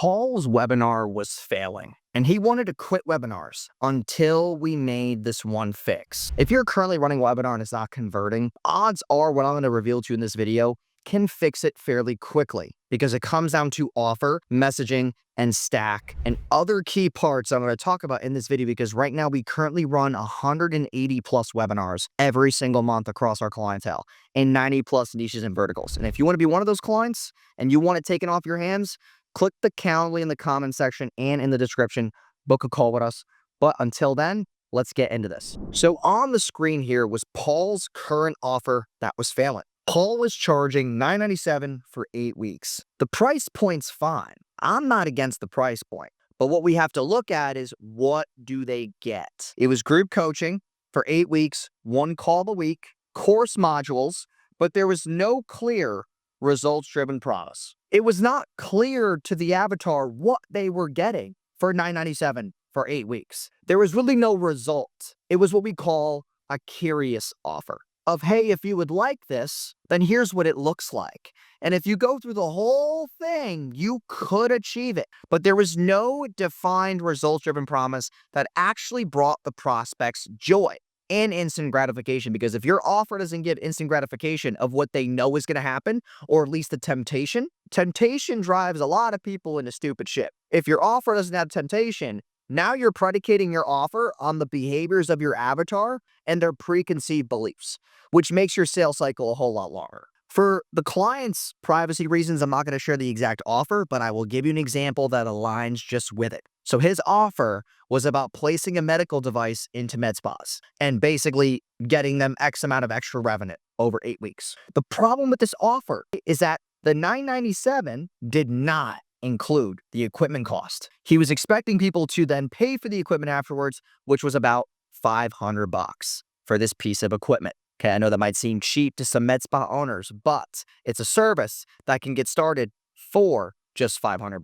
Paul's webinar was failing, and he wanted to quit webinars until we made this one fix. If you're currently running a webinar and it's not converting, odds are what I'm going to reveal to you in this video can fix it fairly quickly because it comes down to offer, messaging, and stack, and other key parts I'm going to talk about in this video because right now we currently run 180 plus webinars every single month across our clientele in 90 plus niches and verticals. And if you want to be one of those clients and you want it taken off your hands, click the Calendly in the comment section and in the description, book a call with us. But until then, let's get into this. So on the screen here was Paul's current offer that was failing. Paul was charging $9.97 for 8 weeks. The price point's fine. I'm not against the price point, but what we have to look at is what do they get? It was group coaching for 8 weeks, 1 call a week, course modules, but there was no clear results-driven promise. It was not clear to the avatar what they were getting for $9.97 for 8 weeks. There was really no result. It was what we call a curious offer of, hey, if you would like this, then here's what it looks like. And if you go through the whole thing, you could achieve it. But there was no defined results-driven promise that actually brought the prospects joy and instant gratification. Because if your offer doesn't give instant gratification of what they know is going to happen, or at least the temptation drives a lot of people into stupid shit. If your offer doesn't have temptation, now you're predicating your offer on the behaviors of your avatar and their preconceived beliefs, which makes your sales cycle a whole lot longer. For the client's privacy reasons, I'm not going to share the exact offer, but I will give you an example that aligns just with it. So his offer was about placing a medical device into med spas and basically getting them X amount of extra revenue over 8 weeks. The problem with this offer is that the $9.97 did not include the equipment cost. He was expecting people to then pay for the equipment afterwards, which was about $500 for this piece of equipment. Okay, I know that might seem cheap to some med spa owners, but it's a service that can get started for just $500.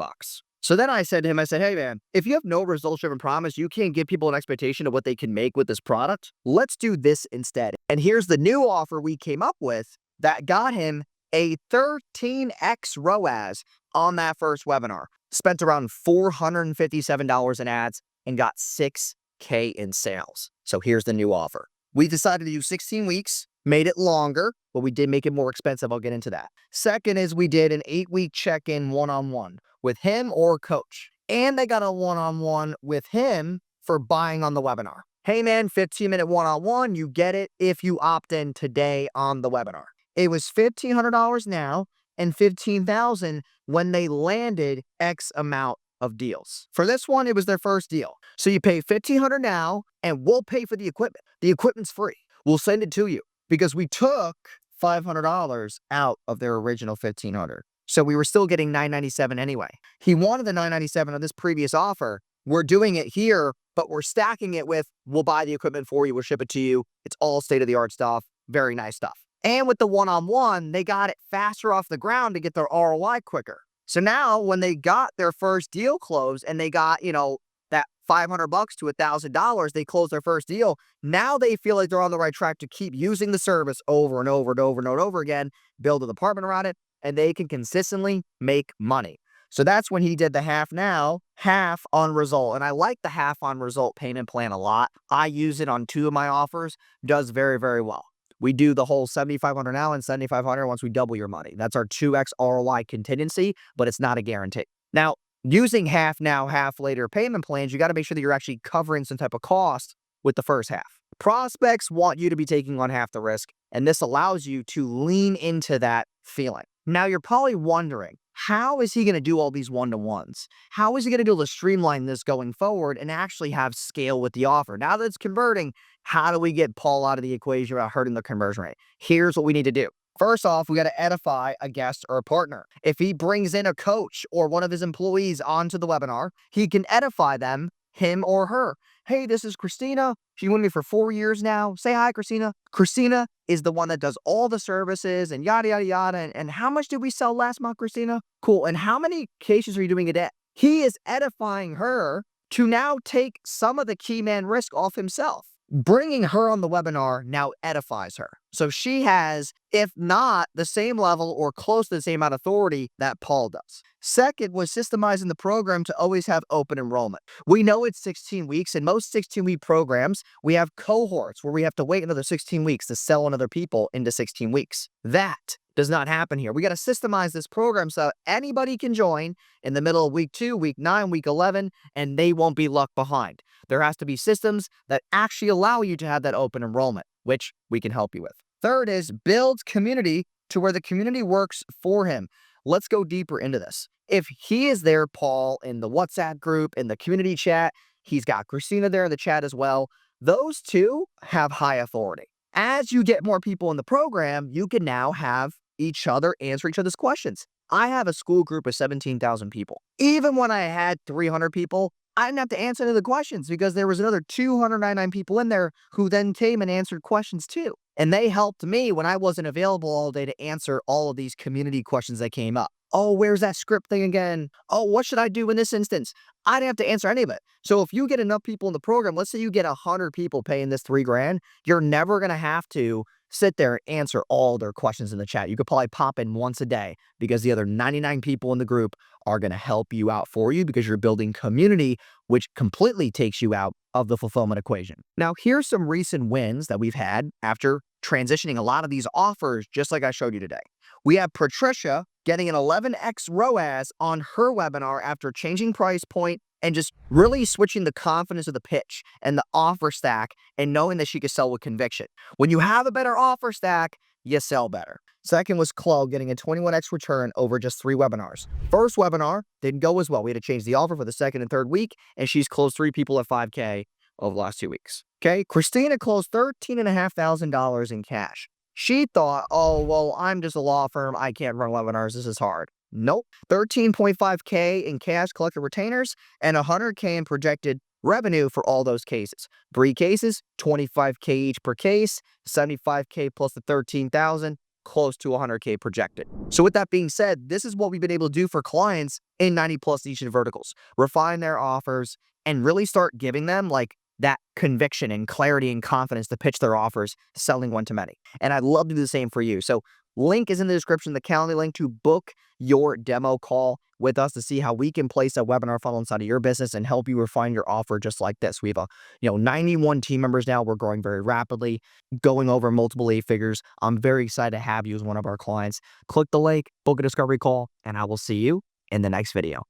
So then I said to him, I said, hey man, if you have no results-driven promise, you can't give people an expectation of what they can make with this product. Let's do this instead. And here's the new offer we came up with that got him a 13x ROAS on that first webinar. Spent around $457 in ads and got $6K in sales. So here's the new offer. We decided to do 16 weeks, made it longer, but we did make it more expensive. I'll get into that. Second is we did an 8-week check-in one-on-one with him or a coach. And they got a one-on-one with him for buying on the webinar. Hey man, 15-minute one-on-one, you get it if you opt in today on the webinar. It was $1,500 now and $15,000 when they landed X amount of deals. For this one, it was their first deal. So you pay $1,500 now and we'll pay for the equipment. The equipment's free. We'll send it to you because we took $500 out of their original $1,500. So we were still getting $9.97 anyway. He wanted the $9.97 on this previous offer. We're doing it here, but we're stacking it with, we'll buy the equipment for you. We'll ship it to you. It's all state-of-the-art stuff. Very nice stuff. And with the one-on-one, they got it faster off the ground to get their ROI quicker. So now when they got their first deal closed and they got, that $500 to $1,000, they closed their first deal. Now they feel like they're on the right track to keep using the service over and over and over and over again, build a department around it, and they can consistently make money. So that's when he did the half now, half on result. And I like the half on result payment plan a lot. I use it on 2 of my offers, does very, very well. We do the whole $7,500 now and $7,500 once we double your money. That's our 2x ROI contingency, but it's not a guarantee. Now, using half now, half later payment plans, you got to make sure that you're actually covering some type of cost with the first half. Prospects want you to be taking on half the risk, and this allows you to lean into that feeling. Now, you're probably wondering, how is he going to do all these one-to-ones? How is he going to be able to streamline this going forward and actually have scale with the offer? Now that it's converting, how do we get Paul out of the equation without hurting the conversion rate? Here's what we need to do. First off, we got to edify a guest or a partner. If he brings in a coach or one of his employees onto the webinar, he can edify them, him or her. Hey, this is Christina. She's been with me for 4 years now. Say hi, Christina. Christina is the one that does all the services and yada, yada, yada. And how much did we sell last month, Christina? Cool. And how many cases are you doing a day? He is edifying her to now take some of the key man risk off himself. Bringing her on the webinar now edifies her. So she has, if not the same level or close to the same amount of authority that Paul does. Second was systemizing the program to always have open enrollment. We know it's 16 weeks. In most 16-week programs, we have cohorts where we have to wait another 16 weeks to sell another people into 16 weeks. That does not happen here. We got to systemize this program so anybody can join in the middle of week 2, week 9, week 11, and they won't be left behind. There has to be systems that actually allow you to have that open enrollment, which we can help you with. Third is build community to where the community works for him. Let's go deeper into this. If he is there, Paul, in the WhatsApp group, in the community chat, he's got Christina there in the chat as well. Those two have high authority. As you get more people in the program, you can now have each other answer each other's questions. I have a school group of 17,000 people. Even when I had 300 people, I didn't have to answer any of the questions because there was another 299 people in there who then came and answered questions too. And they helped me when I wasn't available all day to answer all of these community questions that came up. Oh, where's that script thing again? Oh, what should I do in this instance? I didn't have to answer any of it. So if you get enough people in the program, let's say you get 100 people paying this $3,000, you're never going to have to sit there and answer all their questions in the chat. You could probably pop in once a day because the other 99 people in the group are going to help you out for you because you're building community, which completely takes you out of the fulfillment equation. Now, here's some recent wins that we've had after transitioning a lot of these offers, just like I showed you today. We have Patricia getting an 11x ROAS on her webinar after changing price point and just really switching the confidence of the pitch and the offer stack and knowing that she could sell with conviction. When you have a better offer stack, you sell better. Second was Chloe getting a 21x return over just 3 webinars. First webinar didn't go as well. We had to change the offer for the second and third week, and she's closed 3 people at 5K over the last 2 weeks. Okay, Christina closed $13,500 in cash. She thought, oh, well, I'm just a law firm. I can't run webinars. This is hard. Nope. 13.5K in cash collected retainers and 100K in projected revenue for all those cases. 3 cases, 25K each per case, 75K plus the 13,000, close to 100K projected. So with that being said, this is what we've been able to do for clients in 90 plus niche and verticals. Refine their offers and really start giving them like that conviction and clarity and confidence to pitch their offers, selling one to many. And I'd love to do the same for you. So link is in the description, the calendar link to book your demo call with us to see how we can place a webinar funnel inside of your business and help you refine your offer just like this. We have 91 team members now. We're growing very rapidly, going over multiple 8 figures. I'm very excited to have you as one of our clients. Click the link, book a discovery call, and I will see you in the next video.